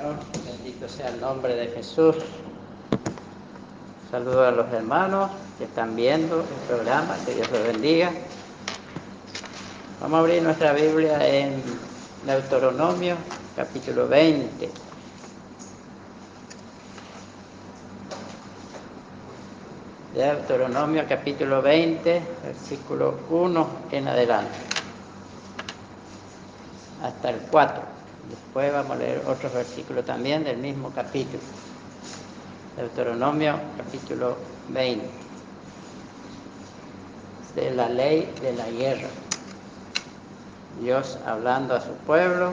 Señor, bendito sea el nombre de Jesús. Saludo a los hermanos que están viendo el programa, que Dios los bendiga. Vamos a abrir nuestra Biblia en Deuteronomio, capítulo 20. Deuteronomio, capítulo 20, versículo 1 en adelante, hasta el 4. Después vamos a leer otros versículos también del mismo capítulo. Deuteronomio, capítulo 20. De la ley de la guerra. Dios hablando a su pueblo,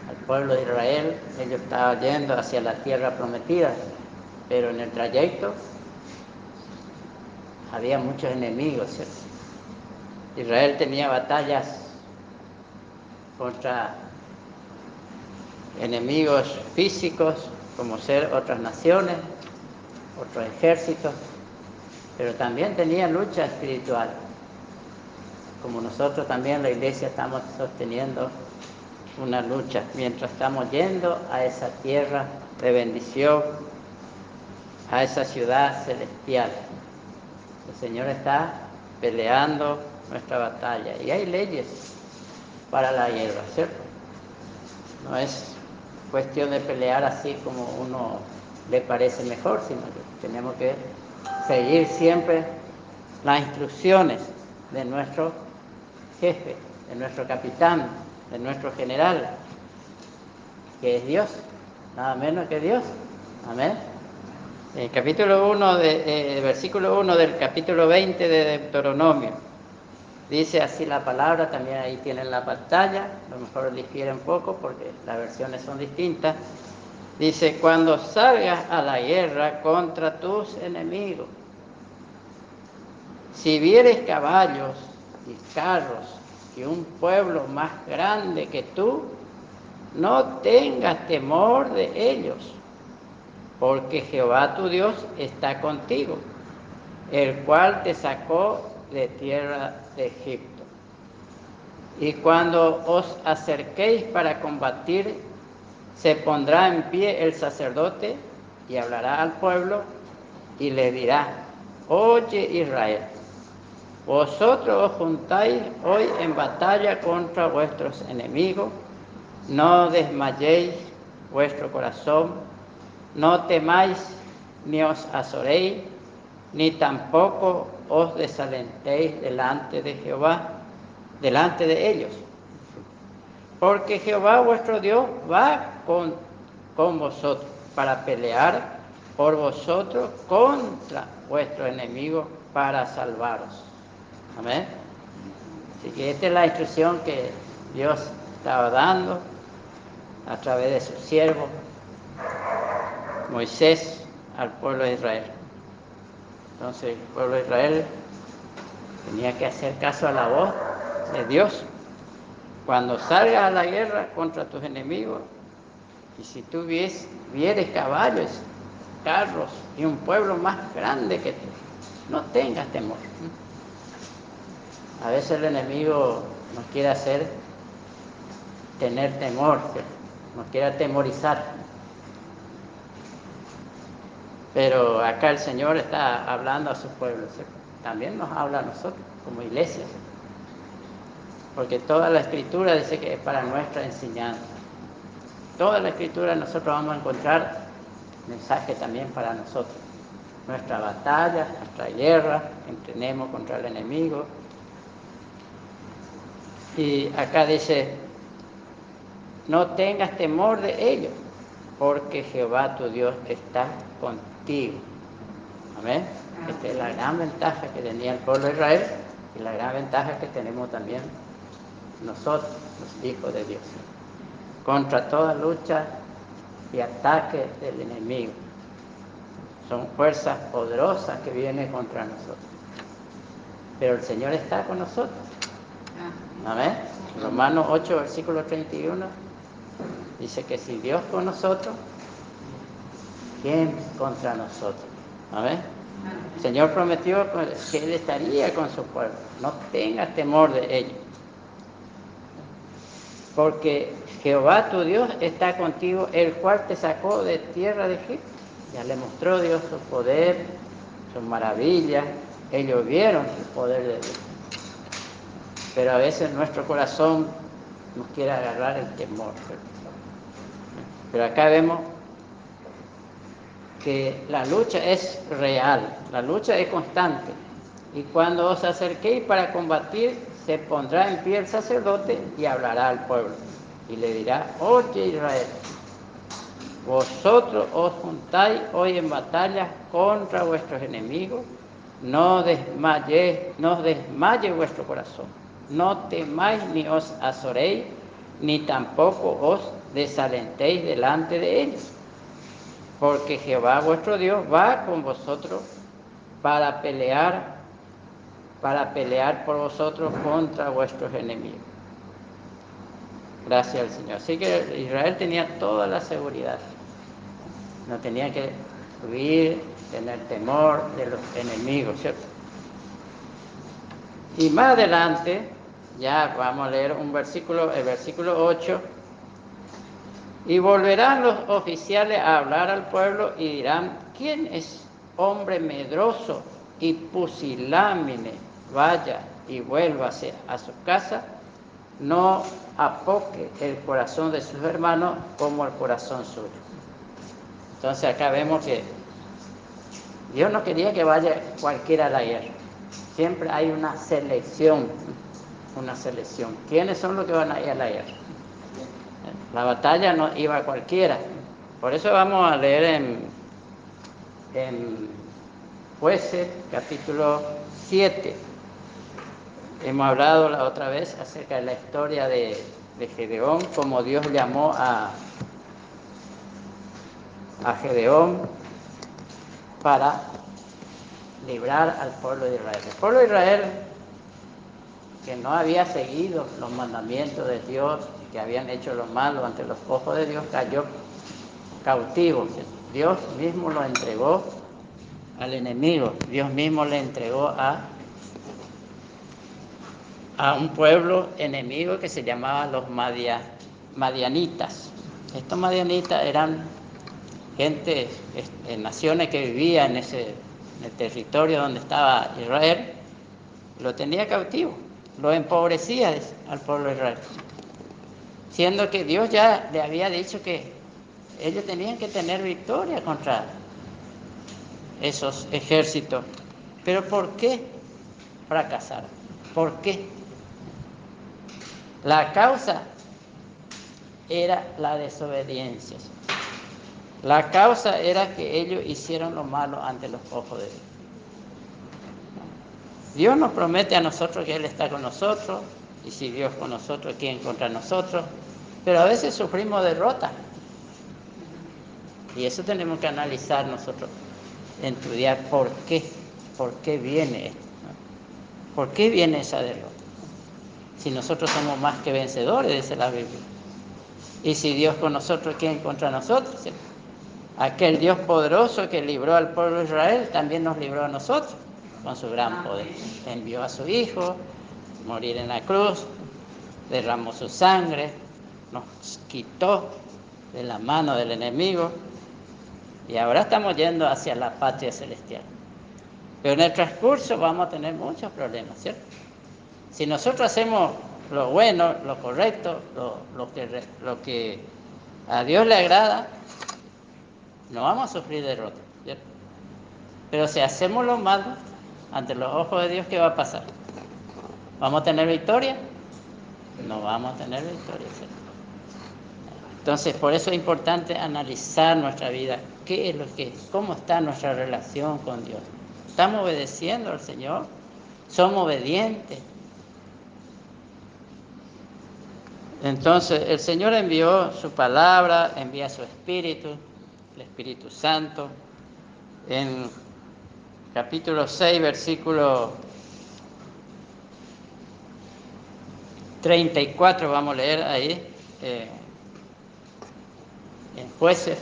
al pueblo de Israel. Ellos estaban yendo hacia la tierra prometida, pero en el trayecto había muchos enemigos, ¿cierto? Israel tenía batallas contra enemigos físicos, como ser otras naciones, otros ejércitos, pero también tenía lucha espiritual, como nosotros también, la iglesia, estamos sosteniendo una lucha mientras estamos yendo a esa tierra de bendición, a esa ciudad celestial. El Señor está peleando nuestra batalla y hay leyes para la guerra, ¿cierto? No es cuestión de pelear así como uno le parece mejor, sino que tenemos que seguir siempre las instrucciones de nuestro jefe, de nuestro capitán, de nuestro general, que es Dios, nada menos que Dios. Amén. Capítulo 1 versículo 1 del capítulo 20 de Deuteronomio. Dice así la palabra, también ahí tienen la pantalla, a lo mejor difiere un poco porque las versiones son distintas. Dice: cuando salgas a la guerra contra tus enemigos, si vieres caballos y carros y un pueblo más grande que tú, no tengas temor de ellos, porque Jehová tu Dios está contigo, el cual te sacó de tierra de Egipto. Y cuando os acerquéis para combatir, se pondrá en pie el sacerdote y hablará al pueblo y le dirá: oye Israel, vosotros os juntáis hoy en batalla contra vuestros enemigos, no desmayéis vuestro corazón, no temáis ni os azoréis, ni tampoco os desalentéis delante de Jehová, delante de ellos. Porque Jehová vuestro Dios va con vosotros para pelear por vosotros contra vuestros enemigos para salvaros. Amén. Así que esta es la instrucción que Dios estaba dando a través de su siervo Moisés al pueblo de Israel. Entonces el pueblo de Israel tenía que hacer caso a la voz de Dios. Cuando salgas a la guerra contra tus enemigos, y si tú vieres caballos, carros y un pueblo más grande que tú, no tengas temor. A veces el enemigo nos quiere hacer tener temor, nos quiere atemorizar. Pero acá el Señor está hablando a su pueblo, ¿cierto? También nos habla a nosotros como iglesia, ¿cierto? Porque toda la Escritura dice que es para nuestra enseñanza. Toda la Escritura nosotros vamos a encontrar mensaje también para nosotros. Nuestra batalla, nuestra guerra, que tenemos contra el enemigo. Y acá dice: no tengas temor de ellos, porque Jehová tu Dios está contigo. Amén. Esta es la gran ventaja que tenía el pueblo de Israel y la gran ventaja que tenemos también nosotros, los hijos de Dios, contra toda lucha y ataque del enemigo. Son fuerzas poderosas que vienen contra nosotros, pero el Señor está con nosotros. Amén. Romanos 8, versículo 31 dice que si Dios con nosotros, ¿quién contra nosotros? Amén. El Señor prometió que Él estaría con su pueblo. No tengas temor de ellos, porque Jehová tu Dios está contigo, el cual te sacó de tierra de Egipto. Ya le mostró Dios su poder, sus maravillas. Ellos vieron el poder de Dios. Pero a veces nuestro corazón nos quiere agarrar el temor. Pero acá vemos que la lucha es real, la lucha es constante. Y cuando os acerquéis para combatir, se pondrá en pie el sacerdote y hablará al pueblo. Y le dirá: oye Israel, vosotros os juntáis hoy en batalla contra vuestros enemigos. No desmaye vuestro corazón. No temáis ni os azoréis, ni tampoco os desalentéis delante de ellos. Porque Jehová vuestro Dios va con vosotros para pelear por vosotros contra vuestros enemigos. Gracias al Señor. Así que Israel tenía toda la seguridad. No tenía que huir, tener temor de los enemigos, ¿cierto? Y más adelante, ya vamos a leer un versículo, el versículo 8. Y volverán los oficiales a hablar al pueblo y dirán: ¿quién es hombre medroso y pusilánime? Vaya y vuélvase a su casa. No apoque el corazón de sus hermanos como el corazón suyo. Entonces acá vemos que Dios no quería que vaya cualquiera a la guerra. Siempre hay una selección. ¿Quiénes son los que van a ir a la guerra? La batalla no iba a cualquiera. Por eso vamos a leer en Jueces, capítulo 7. Hemos hablado la otra vez acerca de la historia de Gedeón, como Dios llamó a Gedeón para librar al pueblo de Israel. El pueblo de Israel, que no había seguido los mandamientos de Dios, que habían hecho lo malo ante los ojos de Dios, cayó cautivo. Dios mismo lo entregó al enemigo. Dios mismo le entregó a un pueblo enemigo que se llamaba los madianitas. Estos madianitas eran gente, naciones que vivían en el territorio donde estaba Israel. Lo tenía cautivo, lo empobrecía al pueblo de Israel, siendo que Dios ya le había dicho que ellos tenían que tener victoria contra esos ejércitos. Pero ¿por qué fracasaron? ¿Por qué? La causa era la desobediencia. La causa era que ellos hicieron lo malo ante los ojos de Dios. Dios nos promete a nosotros que Él está con nosotros, y si Dios con nosotros, ¿quién contra nosotros? Pero a veces sufrimos derrota. Y eso tenemos que analizar nosotros, estudiar por qué viene esto, ¿no? ¿Por qué viene esa derrota? Si nosotros somos más que vencedores, dice la Biblia. Y si Dios con nosotros, ¿quién contra nosotros? ¿Sí? Aquel Dios poderoso que libró al pueblo de Israel, también nos libró a nosotros con su gran poder. Envió a su Hijo morir en la cruz, derramó su sangre, nos quitó de la mano del enemigo, y ahora estamos yendo hacia la patria celestial. Pero en el transcurso vamos a tener muchos problemas, ¿cierto? Si nosotros hacemos lo bueno, lo correcto, lo que a Dios le agrada, no vamos a sufrir derrota, ¿cierto? Pero si hacemos lo malo ante los ojos de Dios, ¿qué va a pasar? ¿Vamos a tener victoria? No vamos a tener victoria, ¿cierto? Entonces, por eso es importante analizar nuestra vida. ¿Cómo está nuestra relación con Dios? ¿Estamos obedeciendo al Señor? ¿Somos obedientes? Entonces, el Señor envió su palabra, envía su Espíritu, el Espíritu Santo. En capítulo 6, versículo 34, vamos a leer ahí, en Jueces.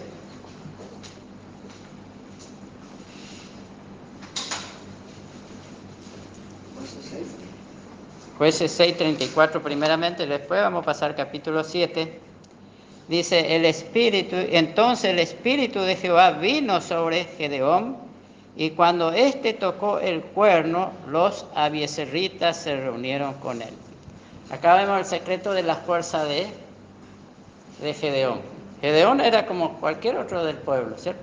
Jueces 6, 34 primeramente, después vamos a pasar al capítulo 7, dice entonces el Espíritu de Jehová vino sobre Gedeón, y cuando éste tocó el cuerno, los abiezeritas se reunieron con él. Acá vemos el secreto de la fuerza de Gedeón. Gedeón era como cualquier otro del pueblo, ¿cierto?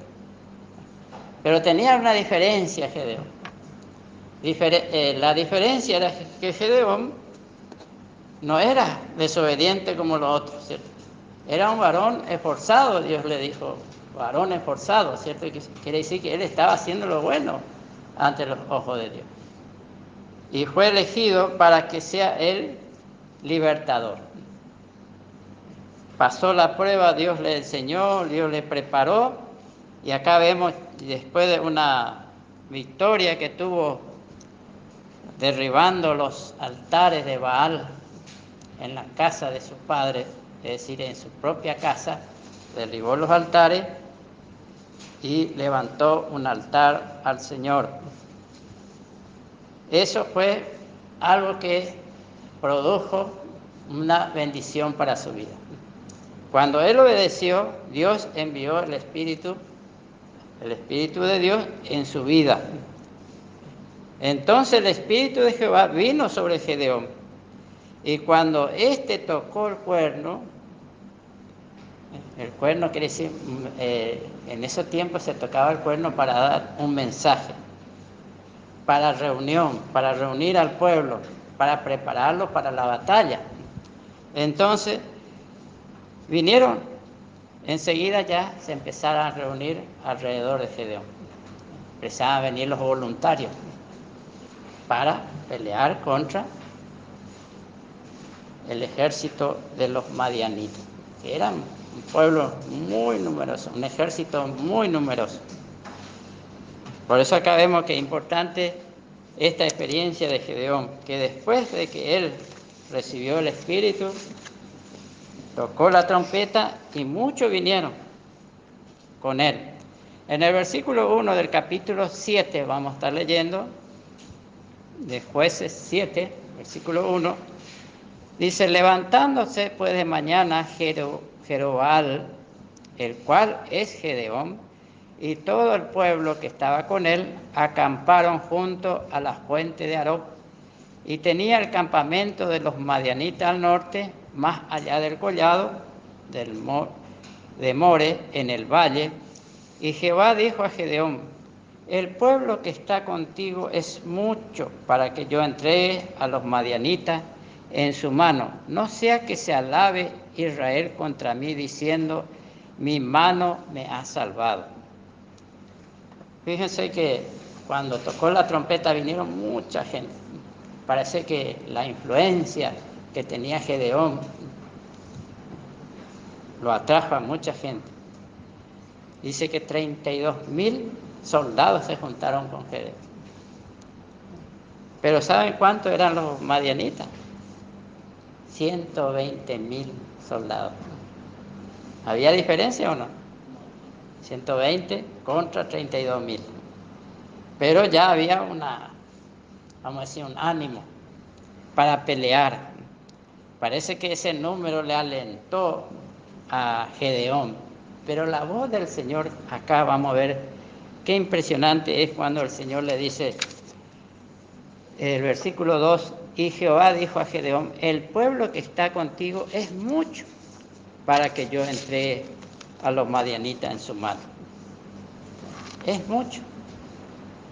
Pero tenía una diferencia Gedeón. La diferencia era que Gedeón no era desobediente como los otros, ¿cierto? Era un varón esforzado, Dios le dijo, varón esforzado, ¿cierto? Que quiere decir que él estaba haciendo lo bueno ante los ojos de Dios. Y fue elegido para que sea el libertador. Pasó la prueba, Dios le enseñó, Dios le preparó, y acá vemos, después de una victoria que tuvo derribando los altares de Baal en la casa de su padre, es decir, en su propia casa, derribó los altares y levantó un altar al Señor. Eso fue algo que produjo una bendición para su vida. Cuando él obedeció, Dios envió el Espíritu de Dios en su vida. Entonces el Espíritu de Jehová vino sobre Gedeón, y cuando éste tocó el cuerno quiere decir, en esos tiempos se tocaba el cuerno para dar un mensaje, para reunión, para reunir al pueblo, para prepararlo para la batalla. Entonces vinieron, enseguida ya se empezaron a reunir alrededor de Gedeón. Empezaban a venir los voluntarios para pelear contra el ejército de los madianitas, que eran un pueblo muy numeroso, un ejército muy numeroso. Por eso acá vemos que es importante esta experiencia de Gedeón, que después de que él recibió el Espíritu, tocó la trompeta y muchos vinieron con él. En el versículo 1 del capítulo 7, vamos a estar leyendo, de Jueces 7, versículo 1, dice: levantándose pues de mañana Jerobal, el cual es Gedeón, y todo el pueblo que estaba con él, acamparon junto a la fuente de Arob, y tenía el campamento de los madianitas al norte, más allá del collado de More, en el valle. Y Jehová dijo a Gedeón: el pueblo que está contigo es mucho para que yo entregue a los madianitas en su mano, no sea que se alabe Israel contra mí diciendo: mi mano me ha salvado. Fíjense que cuando tocó la trompeta vinieron mucha gente. Parece que la influencia que tenía Gedeón lo atrajo a mucha gente. Dice que 32,000 soldados se juntaron con Gedeón. Pero ¿saben cuántos eran los madianitas? 120,000 soldados. ¿Había diferencia o no? 120 contra 32,000. Pero ya había vamos a decir, un ánimo para pelear. Parece que ese número le alentó a Gedeón. Pero la voz del Señor, acá vamos a ver qué impresionante es cuando el Señor le dice, el versículo 2, y Jehová dijo a Gedeón: el pueblo que está contigo es mucho para que yo entregue a los madianitas en su mano. Es mucho.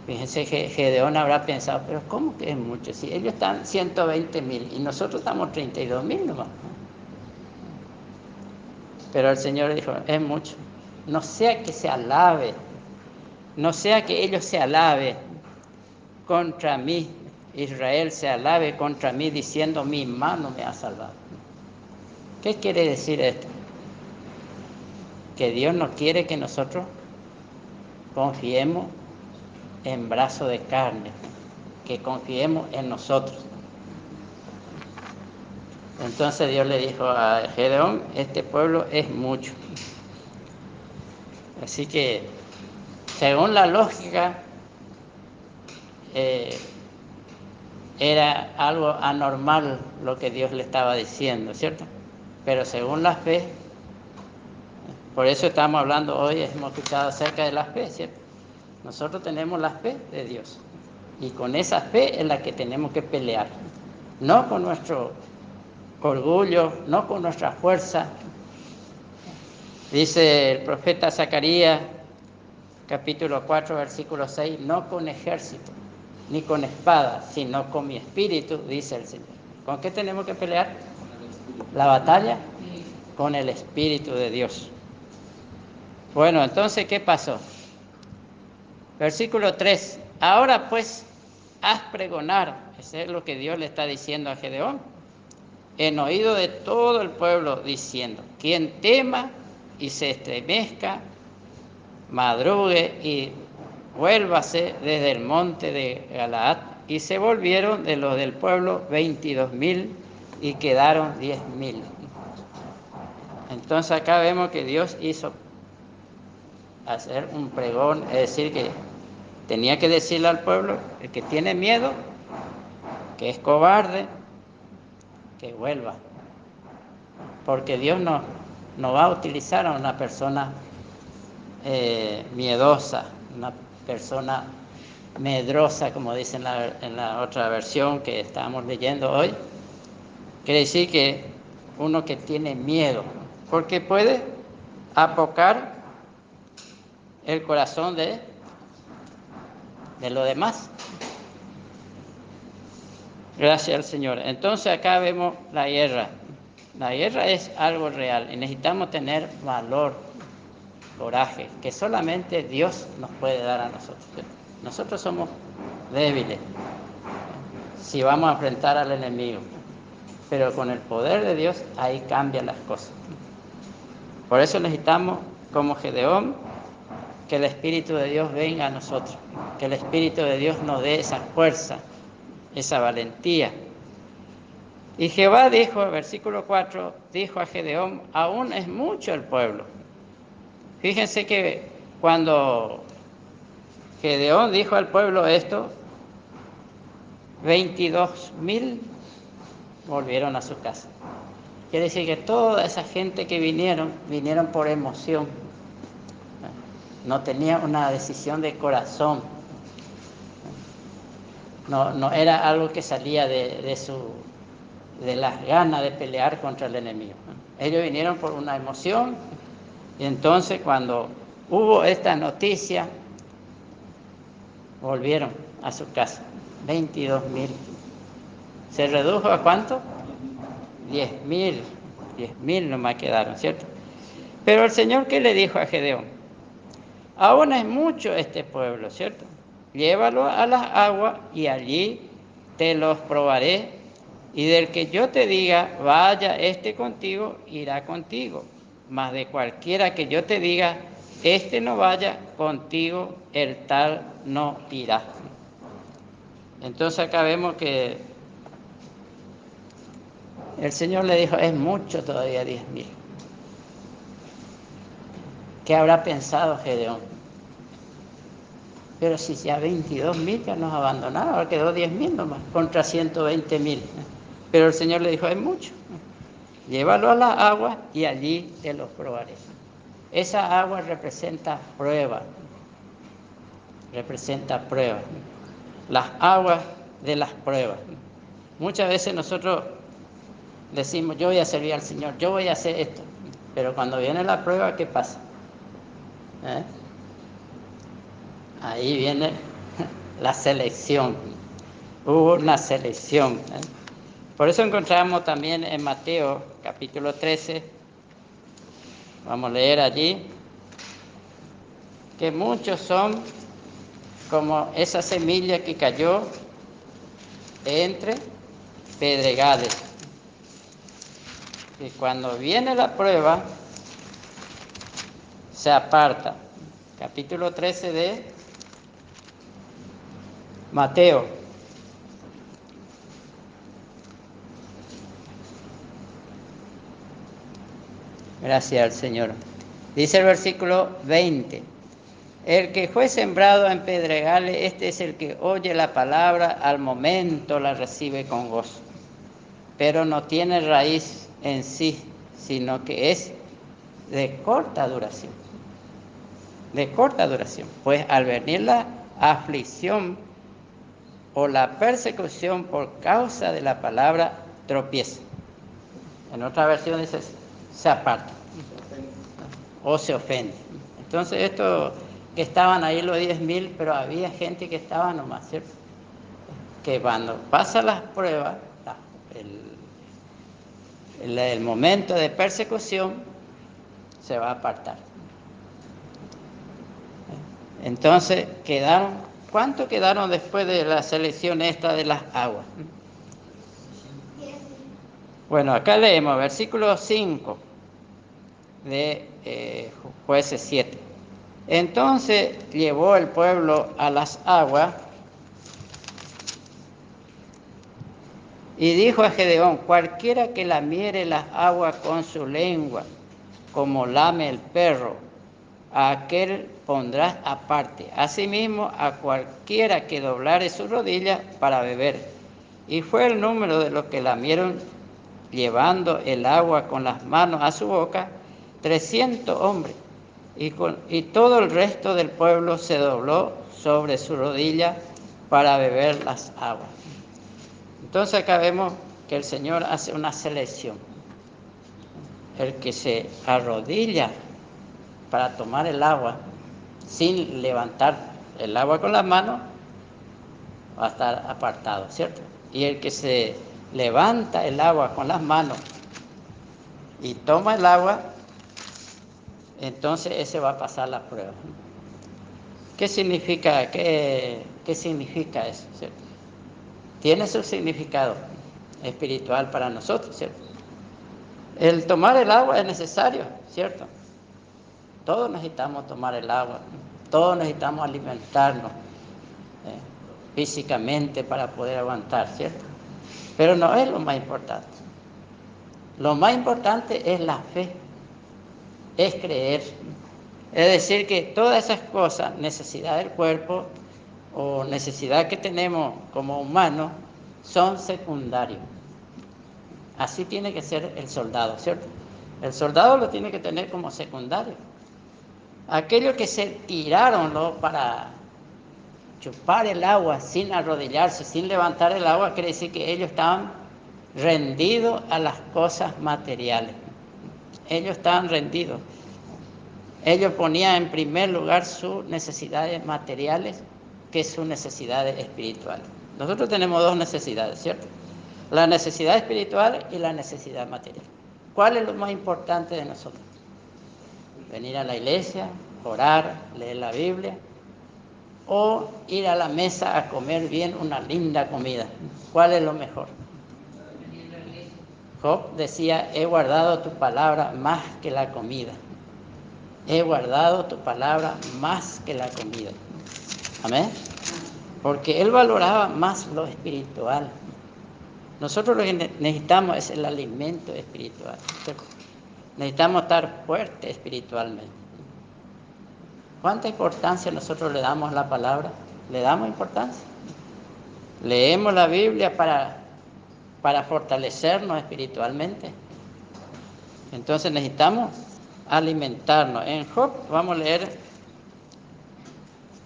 Fíjense que Gedeón habrá pensado: pero ¿cómo que es mucho? Si ellos están 120,000 y nosotros estamos 32,000 nomás. Pero el Señor dijo: es mucho. No sea que se alabe, no sea que ellos se alaben contra mí, Israel se alabe contra mí diciendo: mi mano me ha salvado. ¿Qué quiere decir esto? Que Dios no quiere que nosotros confiemos en brazo de carne, que confiemos en nosotros. Entonces Dios le dijo a Gedeón: este pueblo es mucho. Así que, según la lógica, era algo anormal lo que Dios le estaba diciendo, ¿cierto? Pero según la fe, Por eso estamos hablando hoy, hemos escuchado acerca de la fe, ¿cierto? Nosotros tenemos la fe de Dios. Y con esa fe es la que tenemos que pelear. No con nuestro orgullo, no con nuestra fuerza. Dice el profeta Zacarías, capítulo 4, versículo 6, no con ejército, ni con espada, sino con mi espíritu, dice el Señor. ¿Con qué tenemos que pelear? La batalla con el Espíritu de Dios. Bueno, entonces, ¿qué pasó? Versículo 3. Ahora pues, haz pregonar, eso es lo que Dios le está diciendo a Gedeón, en oído de todo el pueblo, diciendo, quien tema y se estremezca, madrugue y vuélvase desde el monte de Galaad. Y se volvieron de los del pueblo 22,000 y quedaron 10,000. Entonces acá vemos que Dios hizo hacer un pregón, es decir, que tenía que decirle al pueblo, el que tiene miedo, que es cobarde, que vuelva. Porque Dios no va a utilizar a una persona miedosa, una persona medrosa, como dice en la otra versión que estamos leyendo hoy. Quiere decir que uno que tiene miedo, porque puede apocar el corazón de los demás. Gracias al Señor. Entonces acá vemos la guerra. La guerra es algo real y necesitamos tener valor, coraje, que solamente Dios nos puede dar a nosotros. Nosotros somos débiles si vamos a enfrentar al enemigo, pero con el poder de Dios ahí cambian las cosas. Por eso necesitamos, como Gedeón, que el Espíritu de Dios venga a nosotros, que el Espíritu de Dios nos dé esa fuerza, esa valentía. Y Jehová dijo, versículo 4, dijo a Gedeón, aún es mucho el pueblo. Fíjense que cuando Gedeón dijo al pueblo esto, 22,000 volvieron a su casa. Quiere decir que toda esa gente que vinieron por emoción. No tenía una decisión de corazón. No era algo que salía de las ganas de pelear contra el enemigo. Ellos vinieron por una emoción y entonces cuando hubo esta noticia, volvieron a su casa. 22,000. ¿Se redujo a cuánto? 10,000. 10,000 nomás quedaron, ¿cierto? Pero el Señor, ¿qué le dijo a Gedeón? Aún es mucho este pueblo, ¿cierto? Llévalo a las aguas y allí te los probaré. Y del que yo te diga, vaya este contigo, irá contigo. Mas de cualquiera que yo te diga, este no vaya contigo, el tal no irá. Entonces acá vemos que el Señor le dijo, es mucho todavía 10,000. ¿Qué habrá pensado Gedeón? Pero si ya 22,000 ya nos abandonaron, ahora quedó 10,000 nomás, contra 120,000. Pero el Señor le dijo, es mucho. Llévalo a las aguas y allí te los probaré. Esa agua representa prueba. Representa prueba. Las aguas de las pruebas. Muchas veces nosotros decimos, yo voy a servir al Señor, yo voy a hacer esto. Pero cuando viene la prueba, ¿qué pasa? Ahí viene la selección. Hubo una selección. Por eso encontramos también en Mateo capítulo 13, vamos a leer allí, que muchos son como esa semilla que cayó entre pedregales. Y cuando viene la prueba, se aparta. Capítulo 13 de Mateo. Gracias al Señor. Dice el versículo 20. El que fue sembrado en pedregales, este es el que oye la palabra, al momento la recibe con gozo, pero no tiene raíz en sí, sino que es de corta duración. De corta duración. Pues al venir la aflicción o la persecución por causa de la palabra, tropieza. En otra versión dice, se aparta o se ofende. Entonces estos que estaban ahí los 10.000, pero había gente que estaba nomás, ¿cierto? Que cuando pasan las pruebas, el momento de persecución, se va a apartar. Entonces ¿cuánto quedaron después de la selección esta de las aguas? Bueno, acá leemos versículo 5 de Jueces 7. Entonces llevó el pueblo a las aguas y dijo a Gedeón: cualquiera que lamiere las aguas con su lengua, como lame el perro, a aquel pondrás aparte. Asimismo, a cualquiera que doblare sus rodillas para beber. Y fue el número de los que lamieron, llevando el agua con las manos a su boca, 300 hombres. Y todo el resto del pueblo se dobló sobre su rodilla para beber las aguas. Entonces acá vemos que el Señor hace una selección. El que se arrodilla para tomar el agua sin levantar el agua con las manos va a estar apartado, ¿cierto? Y el que se levanta el agua con las manos y toma el agua, entonces ese va a pasar la prueba. ¿Qué significa eso, ¿cierto? Tiene su significado espiritual para nosotros, ¿cierto? El tomar el agua es necesario, ¿cierto? Todos necesitamos tomar el agua, todos necesitamos alimentarnos físicamente para poder aguantar, ¿cierto? Pero no es lo más importante. Lo más importante es la fe, es creer. Es decir, que todas esas cosas, necesidad del cuerpo o necesidad que tenemos como humanos, son secundarios. Así tiene que ser el soldado, ¿cierto? El soldado lo tiene que tener como secundario. Aquellos que se tiraron para chupar el agua sin arrodillarse, sin levantar el agua, quiere decir que ellos estaban rendidos a las cosas materiales. Ellos estaban rendidos. Ellos ponían en primer lugar sus necesidades materiales que sus necesidades espirituales. Nosotros tenemos dos necesidades, ¿cierto? La necesidad espiritual y la necesidad material. ¿Cuál es lo más importante de nosotros? Venir a la iglesia, orar, leer la Biblia, o ir a la mesa a comer bien una linda comida. ¿Cuál es lo mejor? Job decía: he guardado tu palabra más que la comida. He guardado tu palabra más que la comida. Amén. Porque él valoraba más lo espiritual. Nosotros lo que necesitamos es el alimento espiritual, ¿cierto? Necesitamos estar fuertes espiritualmente. ¿Cuánta importancia nosotros le damos a la palabra? ¿Le damos importancia? Leemos la Biblia para fortalecernos espiritualmente. Entonces necesitamos alimentarnos. En Job vamos a leer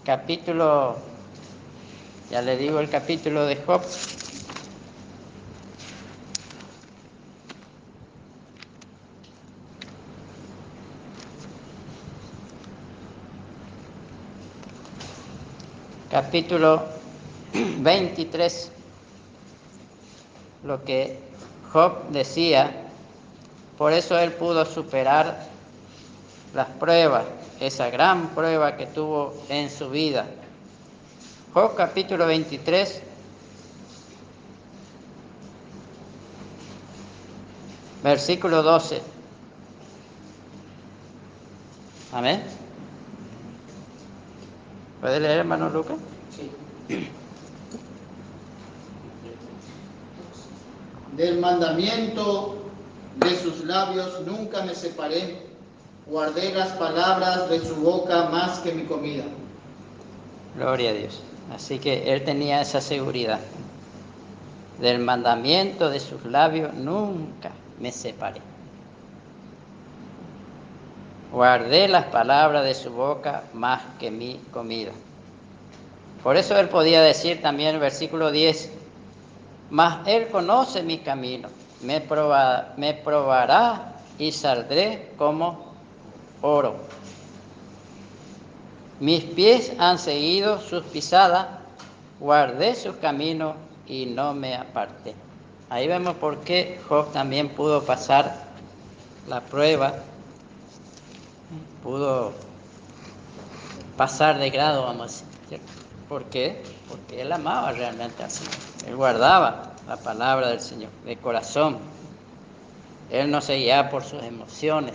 capítulo, ya le digo el capítulo de Job. Capítulo 23, lo que Job decía, por eso él pudo superar las pruebas, esa gran prueba que tuvo en su vida. Job capítulo 23, versículo 12. Amén. ¿Puede leer, hermano Lucas? Sí. Del mandamiento de sus labios nunca me separé, guardé las palabras de su boca más que mi comida. Gloria a Dios. Así que él tenía esa seguridad. Del mandamiento de sus labios nunca me separé. Guardé las palabras de su boca más que mi comida. Por eso él podía decir también en el versículo 10, mas él conoce mi camino, me probará y saldré como oro. Mis pies han seguido sus pisadas, guardé sus caminos y no me aparté. Ahí vemos por qué Job también pudo pasar la prueba, pudo pasar de grado, vamos a decir, ¿cierto? ¿Por qué? Porque él amaba realmente al Señor. Él guardaba la palabra del Señor de corazón. Él no se guiaba por sus emociones.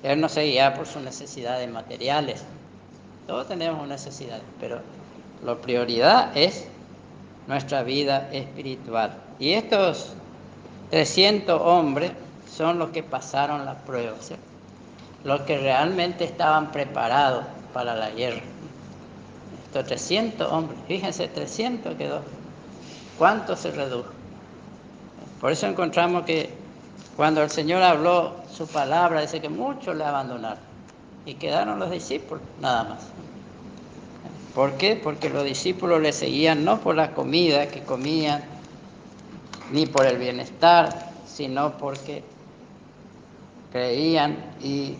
Él no se guiaba por sus necesidades materiales. Todos tenemos necesidades, pero la prioridad es nuestra vida espiritual. Y estos 300 hombres son los que pasaron la prueba, ¿cierto? Los que realmente estaban preparados para la guerra. Estos 300 hombres, fíjense, 300 quedó. ¿Cuánto se redujo? Por eso encontramos que cuando el Señor habló su palabra, dice que muchos le abandonaron y quedaron los discípulos, nada más. ¿Por qué? Porque los discípulos le seguían no por la comida que comían, ni por el bienestar, sino porque creían y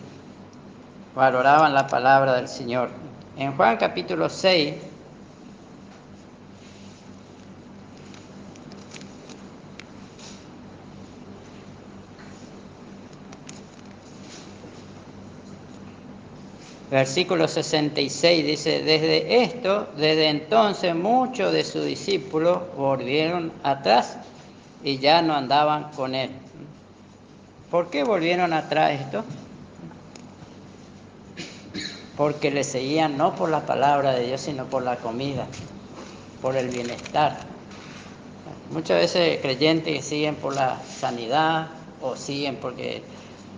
valoraban la palabra del Señor. En Juan capítulo 6, versículo 66 dice, desde entonces muchos de sus discípulos volvieron atrás y ya no andaban con él. ¿Por qué volvieron atrás esto? Porque le seguían no por la palabra de Dios, sino por la comida, por el bienestar. Muchas veces creyentes que siguen por la sanidad o siguen porque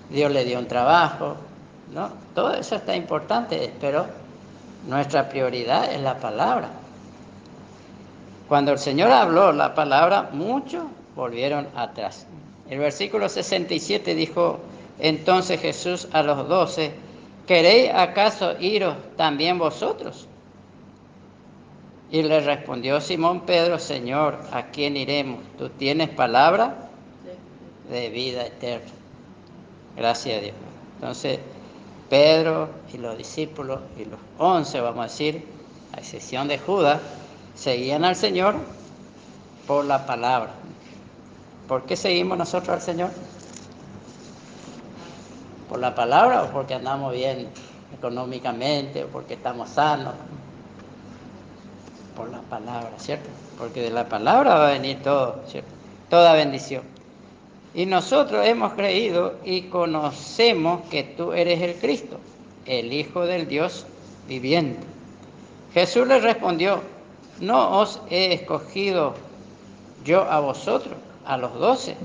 Dios le dio un trabajo, ¿no? Todo eso está importante, pero nuestra prioridad es la palabra. Cuando el Señor habló la palabra, muchos volvieron atrás. El versículo 67 dijo, entonces Jesús a los 12, ¿queréis acaso iros también vosotros? Y le respondió Simón Pedro, Señor, ¿a quién iremos? Tú tienes palabra de vida eterna. Gracias a Dios. Entonces, Pedro y los discípulos y los 11, vamos a decir, a excepción de Judas, seguían al Señor por la palabra. ¿Por qué seguimos nosotros al Señor? ¿Por la palabra o porque andamos bien económicamente o porque estamos sanos? Por la palabra, ¿cierto? Porque de la palabra va a venir todo, ¿cierto? Toda bendición. Y nosotros hemos creído y conocemos que tú eres el Cristo, el Hijo del Dios viviente. Jesús le respondió, no os he escogido yo a vosotros, a los 12,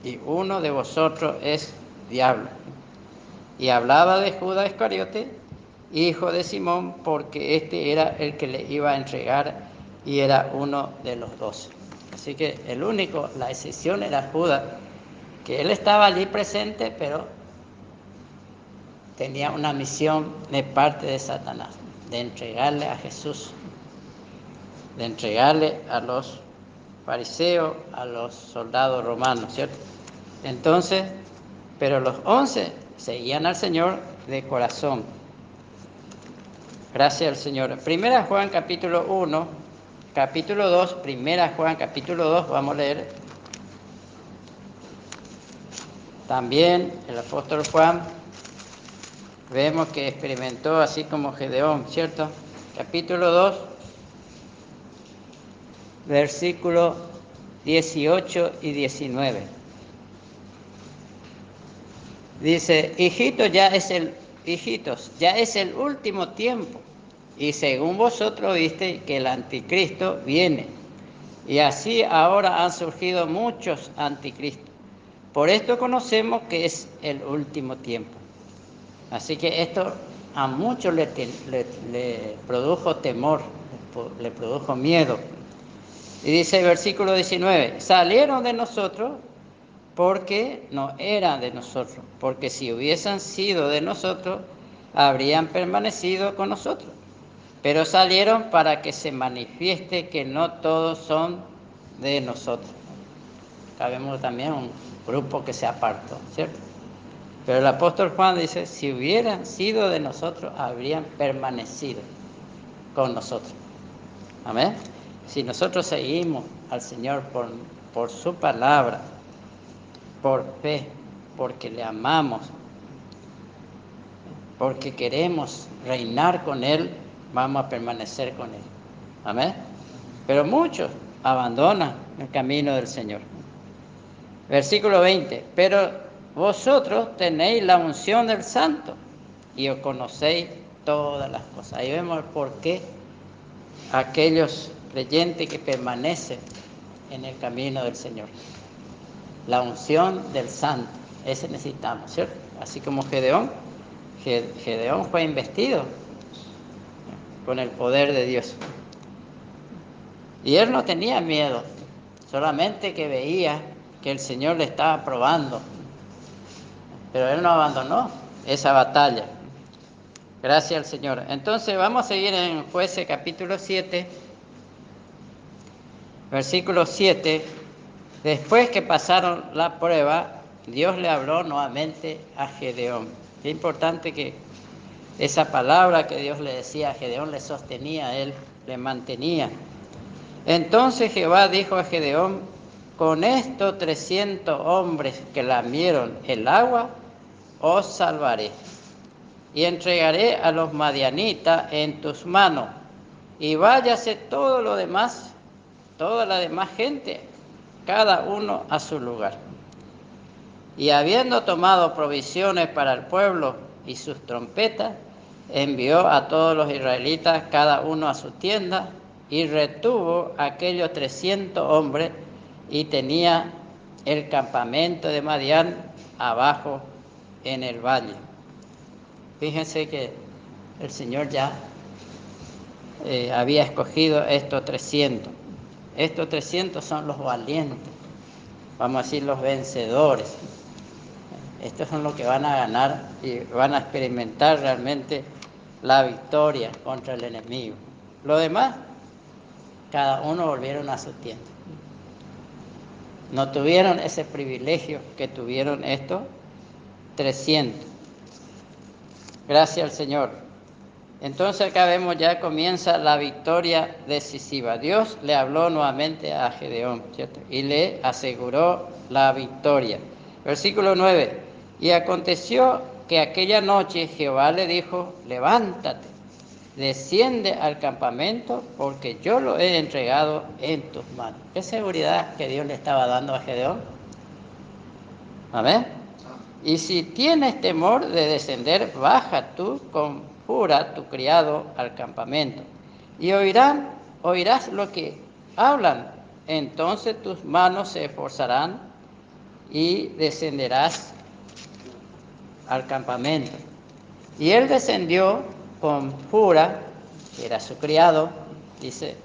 y uno de vosotros es diablo. Y hablaba de Judas Iscariote, hijo de Simón, porque este era el que le iba a entregar y era uno de los 12. Así que la excepción era Judas, que él estaba allí presente, pero tenía una misión de parte de Satanás, de entregarle a Jesús, de entregarle a los fariseos, a los soldados romanos, ¿cierto? Entonces, pero los 11 seguían al Señor de corazón. Gracias al Señor. Primera Juan capítulo 1, capítulo 2, Primera Juan capítulo 2, vamos a leer. También el apóstol Juan, vemos que experimentó así como Gedeón, ¿cierto? Capítulo 2, versículos 18 y 19. Dice, hijitos, ya es el último tiempo, y según vosotros viste que el anticristo viene, y así ahora han surgido muchos anticristos. Por esto conocemos que es el último tiempo. Así que esto a muchos le produjo temor, le produjo miedo. Y dice el versículo 19, salieron de nosotros, porque no eran de nosotros, porque si hubiesen sido de nosotros, habrían permanecido con nosotros. Pero salieron para que se manifieste que no todos son de nosotros. Acá vemos también un grupo que se apartó, ¿cierto? Pero el apóstol Juan dice, si hubieran sido de nosotros, habrían permanecido con nosotros. Amén. Si nosotros seguimos al Señor por su palabra, por fe, porque le amamos, porque queremos reinar con Él, vamos a permanecer con Él. Amén. Pero muchos abandonan el camino del Señor. Versículo 20. Pero vosotros tenéis la unción del Santo y os conocéis todas las cosas. Ahí vemos el por qué aquellos creyentes que permanecen en el camino del Señor. La unción del Santo. Ese necesitamos, ¿cierto? Así como Gedeón fue investido con el poder de Dios. Y él no tenía miedo, solamente que veía que el Señor le estaba probando. Pero él no abandonó esa batalla. Gracias al Señor. Entonces vamos a seguir en Jueces capítulo 7, versículo 7. Después que pasaron la prueba, Dios le habló nuevamente a Gedeón. Es importante que esa palabra que Dios le decía a Gedeón le sostenía a él, le mantenía. Entonces Jehová dijo a Gedeón, con estos 300 hombres que lamieron el agua, os salvaré. Y entregaré a los madianitas en tus manos. Y váyase todo lo demás, toda la demás gente, cada uno a su lugar. Y habiendo tomado provisiones para el pueblo y sus trompetas, envió a todos los israelitas, cada uno a su tienda, y retuvo aquellos 300 hombres, y tenía el campamento de Madián abajo en el valle. Fíjense que el Señor ya había escogido estos 300. Estos 300 son los valientes, vamos a decir los vencedores. Estos son los que van a ganar y van a experimentar realmente la victoria contra el enemigo. Los demás, cada uno volvieron a su tienda. No tuvieron ese privilegio que tuvieron estos 300. Gracias al Señor. Entonces acá vemos ya comienza la victoria decisiva. Dios le habló nuevamente a Gedeón, ¿cierto? Y le aseguró la victoria. Versículo 9. Y aconteció que aquella noche Jehová le dijo, levántate, desciende al campamento, porque yo lo he entregado en tus manos. ¿Qué seguridad que Dios le estaba dando a Gedeón? Amén. Y si tienes temor de descender, baja tú con Pura, tu criado, al campamento, y oirás lo que hablan. Entonces tus manos se esforzarán y descenderás al campamento. Y él descendió con Pura, que era su criado, dice,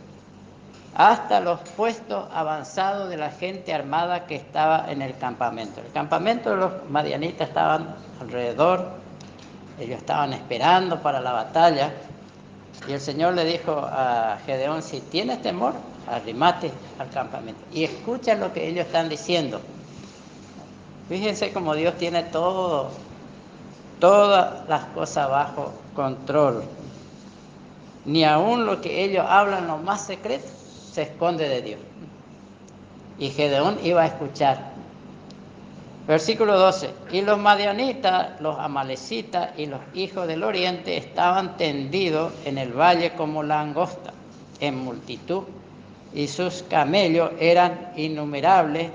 hasta los puestos avanzados de la gente armada que estaba en el campamento. El campamento de los madianitas estaban alrededor, ellos estaban esperando para la batalla, y el Señor le dijo a Gedeón, si tienes temor, arrímate al campamento y escucha lo que ellos están diciendo. Fíjense cómo Dios tiene todas las cosas bajo control. Ni aun lo que ellos hablan, lo más secreto, se esconde de Dios. Y Gedeón iba a escuchar. Versículo 12. Y los madianitas, los amalecitas y los hijos del oriente estaban tendidos en el valle como langosta, en multitud, y sus camellos eran innumerables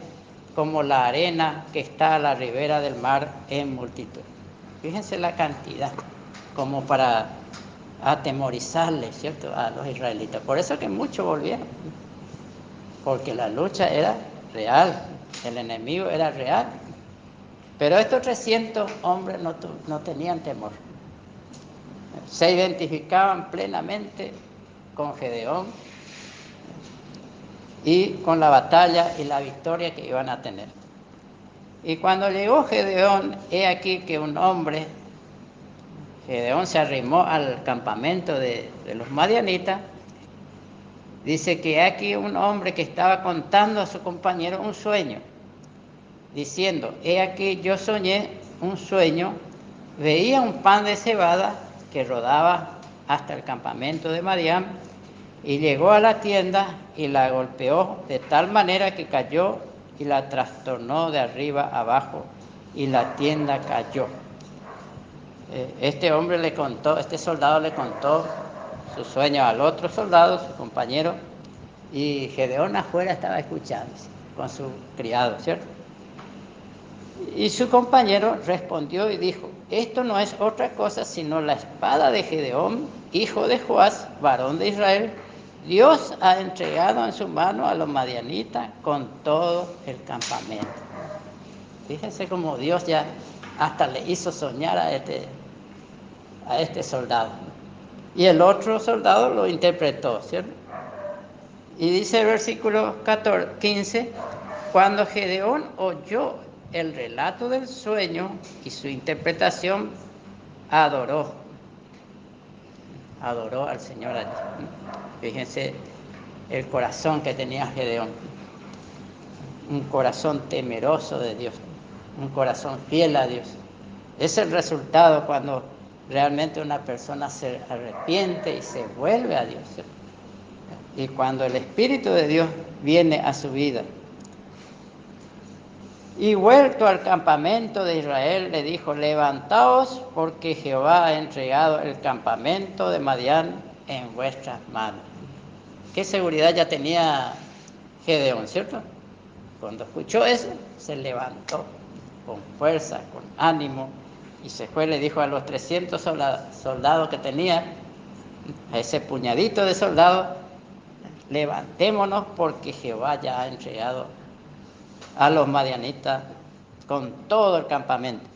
como la arena que está a la ribera del mar en multitud. Fíjense la cantidad, como para atemorizarles, ¿cierto?, a los israelitas. Por eso que muchos volvieron, porque la lucha era real, el enemigo era real. Pero estos 300 hombres no tenían temor. Se identificaban plenamente con Gedeón y con la batalla y la victoria que iban a tener. Y cuando llegó Gedeón, he aquí que un hombre, Gedeón se arrimó al campamento de los madianitas. Dice que aquí un hombre que estaba contando a su compañero un sueño, diciendo, he aquí yo soñé un sueño, veía un pan de cebada que rodaba hasta el campamento de Madián, y llegó a la tienda y la golpeó de tal manera que cayó y la trastornó de arriba abajo, y la tienda cayó. Este hombre le contó, este soldado le contó su sueño al otro soldado, su compañero, y Gedeón afuera estaba escuchando con su criado, ¿cierto? Y su compañero respondió y dijo, esto no es otra cosa sino la espada de Gedeón, hijo de Joás, varón de Israel. Dios ha entregado en su mano a los madianitas con todo el campamento. Fíjense cómo Dios ya hasta le hizo soñar a este soldado. Y el otro soldado lo interpretó, ¿cierto? Y dice el versículo 15, cuando Gedeón oyó el relato del sueño y su interpretación, adoró al Señor allí. Fíjense el corazón que tenía Gedeón, un corazón temeroso de Dios, un corazón fiel a Dios. Es el resultado cuando realmente una persona se arrepiente y se vuelve a Dios, ¿cierto? Y cuando el Espíritu de Dios viene a su vida. Y vuelto al campamento de Israel, le dijo, levantaos, porque Jehová ha entregado el campamento de Madián en vuestras manos. Qué seguridad ya tenía Gedeón, ¿cierto? Cuando escuchó eso, se levantó con fuerza, con ánimo, y se fue, le dijo a los 300 soldados que tenía, a ese puñadito de soldados, levantémonos porque Jehová ya ha entregado a los madianitas con todo el campamento.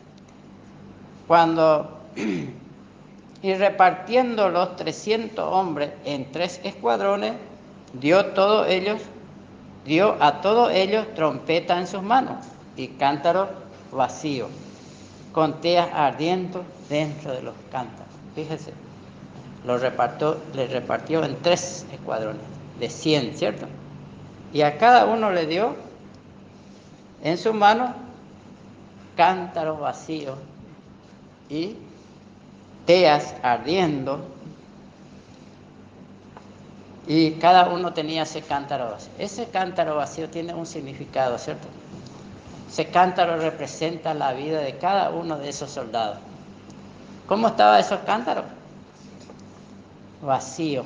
Y repartiendo los 300 hombres en 3 escuadrones, dio a todos ellos trompeta en sus manos y cántaros vacíos, con teas ardiendo dentro de los cántaros. Fíjese, le repartió en 3 escuadrones de 100, ¿cierto? Y a cada uno le dio en su mano cántaros vacíos y teas ardiendo, y cada uno tenía ese cántaro vacío. Ese cántaro vacío tiene un significado, ¿cierto? Ese cántaro representa la vida de cada uno de esos soldados. ¿Cómo estaban esos cántaros? Vacío.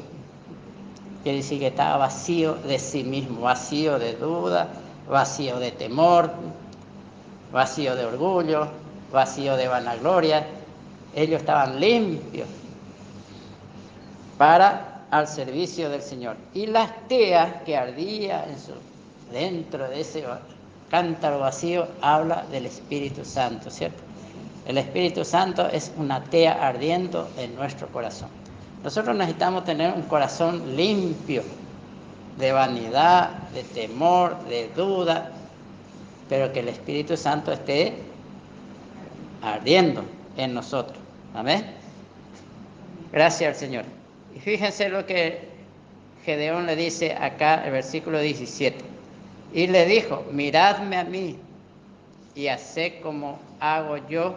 Quiere decir que estaba vacío de sí mismo, vacío de duda, vacío de temor, vacío de orgullo, vacío de vanagloria. Ellos estaban limpios al servicio del Señor. Y las teas que ardía dentro de ese cántaro vacío habla del Espíritu Santo, ¿cierto? El Espíritu Santo es una tea ardiendo en nuestro corazón. Nosotros necesitamos tener un corazón limpio de vanidad, de temor, de duda, pero que el Espíritu Santo esté ardiendo en nosotros. Amén. Gracias al Señor. Y fíjense lo que Gedeón le dice acá, el versículo 17. Y le dijo, miradme a mí y haced como hago yo.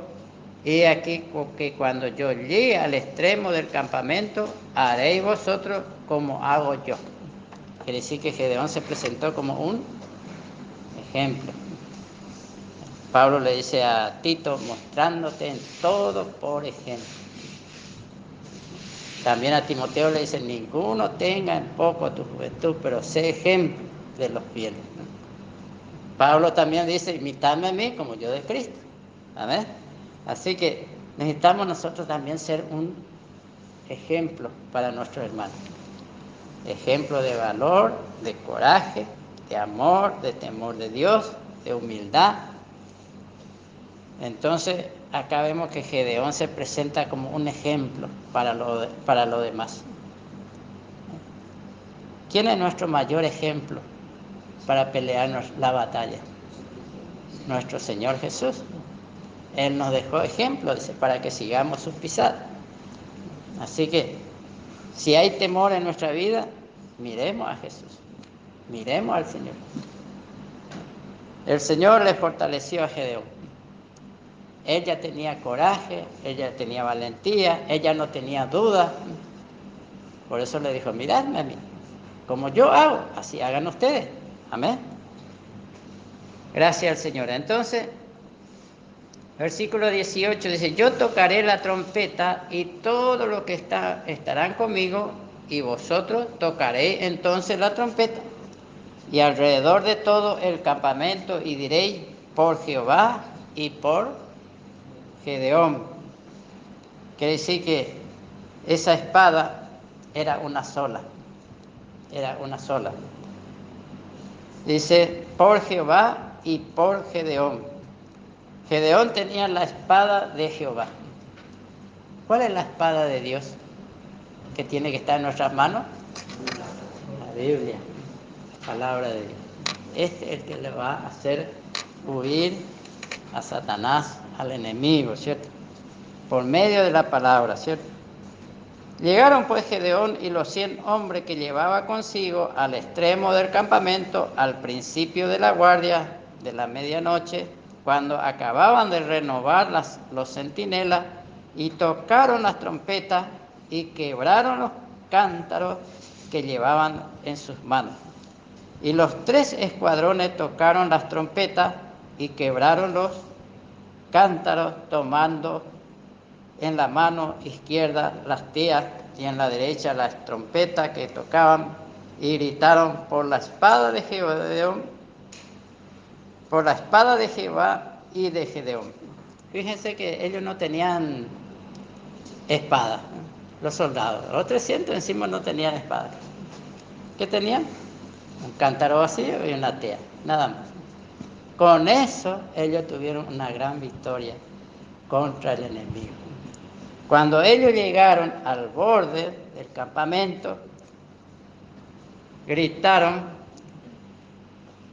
Y aquí que cuando yo llegue al extremo del campamento, haréis vosotros como hago yo. Quiere decir que Gedeón se presentó como un ejemplo. Pablo le dice a Tito, mostrándote en todo por ejemplo. También a Timoteo le dice, ninguno tenga en poco tu juventud, pero sé ejemplo de los fieles. Pablo también dice, imitadme a mí como yo de Cristo. Amén. Así que necesitamos nosotros también ser un ejemplo para nuestros hermanos. Ejemplo de valor, de coraje, de amor, de temor de Dios, de humildad. Entonces, acá vemos que Gedeón se presenta como un ejemplo para lo demás. ¿Quién es nuestro mayor ejemplo para pelearnos la batalla? nuestro Señor Jesús. Él nos dejó ejemplo, dice, para que sigamos sus pisadas. Así que, si hay temor en nuestra vida, miremos a Jesús, miremos al Señor. El Señor le fortaleció a Gedeón. Ella tenía coraje, ella tenía valentía, ella no tenía duda. Por eso le dijo, miradme a mí, como yo hago, así hagan ustedes. Amén. Gracias al Señor. Entonces, versículo 18 dice, yo tocaré la trompeta y todo lo que estarán conmigo, y vosotros tocaréis entonces la trompeta, y alrededor de todo el campamento, y diréis, por Jehová y por Gedeón. Quiere decir que esa espada era una sola. Dice, por Jehová y por Gedeón. Gedeón tenía la espada de Jehová. ¿Cuál es la espada de Dios que tiene que estar en nuestras manos? La Biblia, la palabra de Dios. Este es el que le va a hacer huir a Satanás, al enemigo, ¿cierto? Por medio de la palabra, ¿cierto? Llegaron pues Gedeón y los 100 hombres que llevaba consigo al extremo del campamento, al principio de la guardia de la medianoche, cuando acababan de renovar los centinelas, y tocaron las trompetas y quebraron los cántaros que llevaban en sus manos. Y los 3 escuadrones tocaron las trompetas y quebraron los cántaros, tomando en la mano izquierda las tías y en la derecha las trompetas que tocaban, y gritaron, por la espada de Gedeón, por la espada de Jehová y de Gedeón. Fíjense que ellos no tenían espada, los soldados. Los 300 encima no tenían espada. ¿Qué tenían? Un cántaro vacío y una tea, nada más. Con eso ellos tuvieron una gran victoria contra el enemigo. Cuando ellos llegaron al borde del campamento, gritaron,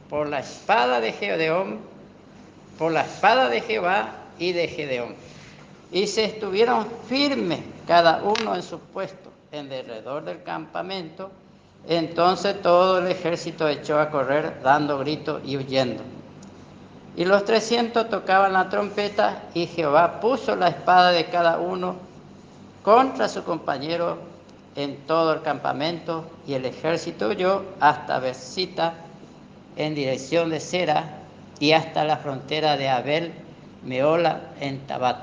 por la espada de Gedeón, por la espada de Jehová y de Gedeón. Y se estuvieron firmes, cada uno en su puesto, en derredor del campamento. Entonces todo el ejército echó a correr, dando gritos y huyendo. Y los 300 tocaban la trompeta, y Jehová puso la espada de cada uno contra su compañero en todo el campamento, y el ejército huyó hasta Bersita en dirección de Sera, y hasta la frontera de Abel Meola en Tabat.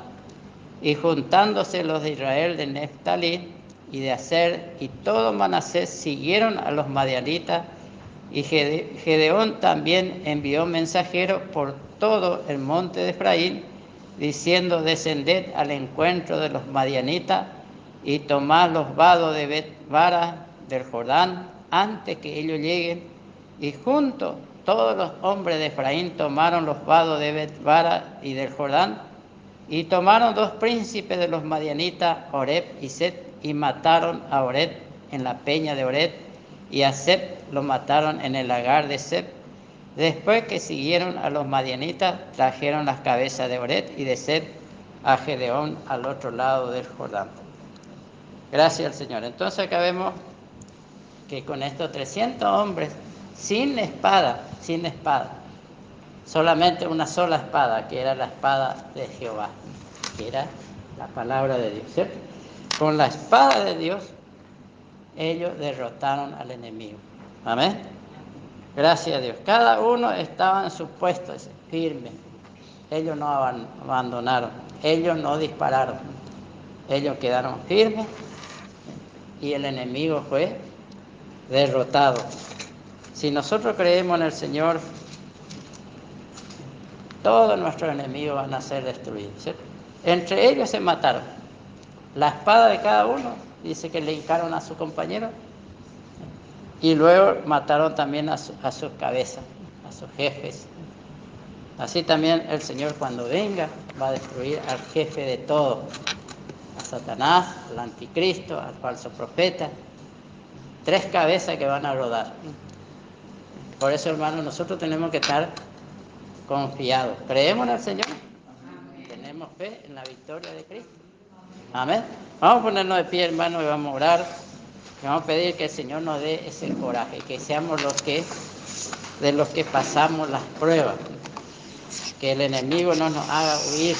Y juntándose los de Israel de Neftalí y de Aser y todo Manasés, siguieron a los madianitas, y Gedeón también envió mensajeros por todo el monte de Efraín, diciendo, descended al encuentro de los madianitas y tomad los vados de Bet-bara del Jordán antes que ellos lleguen. Y juntos todos los hombres de Efraín tomaron los vados de Bet-bara y del Jordán, y tomaron 2 príncipes de los madianitas, Oreb y Set, y mataron a Oreb en la peña de Oreb, y a Seb lo mataron en el lagar de Seb. Después que siguieron a los madianitas, trajeron las cabezas de Oreb y de Seb a Gedeón al otro lado del Jordán. Gracias al Señor. Entonces acá vemos que con estos 300 hombres, sin espada, solamente una sola espada, que era la espada de Jehová, que era la palabra de Dios, ¿cierto? Con la espada de Dios, ellos derrotaron al enemigo. Amén. Gracias a Dios. Cada uno estaba en su puesto, firme. Ellos no abandonaron, ellos no dispararon, ellos quedaron firmes, y el enemigo fue derrotado. Si nosotros creemos en el Señor, todos nuestros enemigos van a ser destruidos, ¿cierto? Entre ellos se mataron. La espada de cada uno, dice que le hincaron a su compañero, y luego mataron también a sus cabezas, a sus jefes. Así también el Señor, cuando venga, va a destruir al jefe de todo, a Satanás, al anticristo, al falso profeta. 3 cabezas que van a rodar. Por eso, hermanos, nosotros tenemos que estar confiados. ¿Creemos en el Señor? Tenemos fe en la victoria de Cristo. Amén. Vamos a ponernos de pie, hermanos, y vamos a orar. Y vamos a pedir que el Señor nos dé ese coraje, que seamos de los que pasamos las pruebas, que el enemigo no nos haga huir.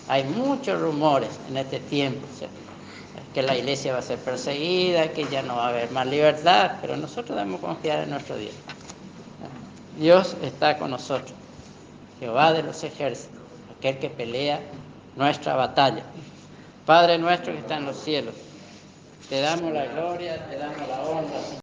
Hay muchos rumores en este tiempo, ¿cierto? Que la iglesia va a ser perseguida, que ya no va a haber más libertad, pero nosotros debemos confiar en nuestro Dios. Dios está con nosotros, Jehová de los ejércitos, aquel que pelea nuestra batalla. Padre nuestro que está en los cielos, te damos la gloria, te damos la honra, Señor.